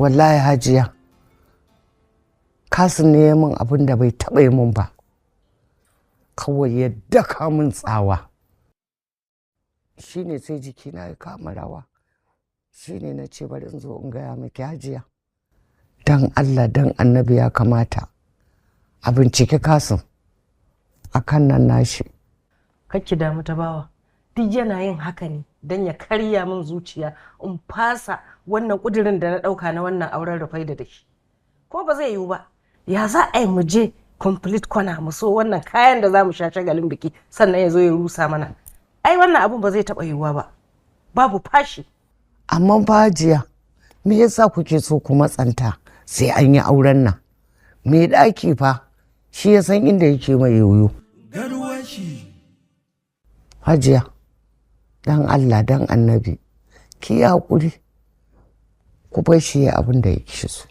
wallahi hajiya kasin ne min abin da bai taɓa yi min ba, kawai ya daka min tsawa shine sai jikina ya kama rawa, shine na ce bari in zo in gaya miki hajiya dan Allah dan annabi ya kamata a bincike kasin akan nan nashi. Kakki damu ta bawa, duk yana yin haka ne don ya karya min zuciya in fasa wannan kudirin da na dauka na wannan auren Rufai da shi. Ko ba zai yiwu ba, ya za a yi mu je complete kwana mu so wannan kayan da za mu sha shagalin biki sannan ya zo ya rusa mana. Ai wannan abun ba zai taba yiwuwa ba, babu fashi. Amma bajiya me yasa kuke so ku matsanta sai an yi auren nan? Me daki fa shi ya san inda yake mai yoyo. Hajiya dan Allah dan annabi ki yi haƙuri ku bar shi abin da yake so.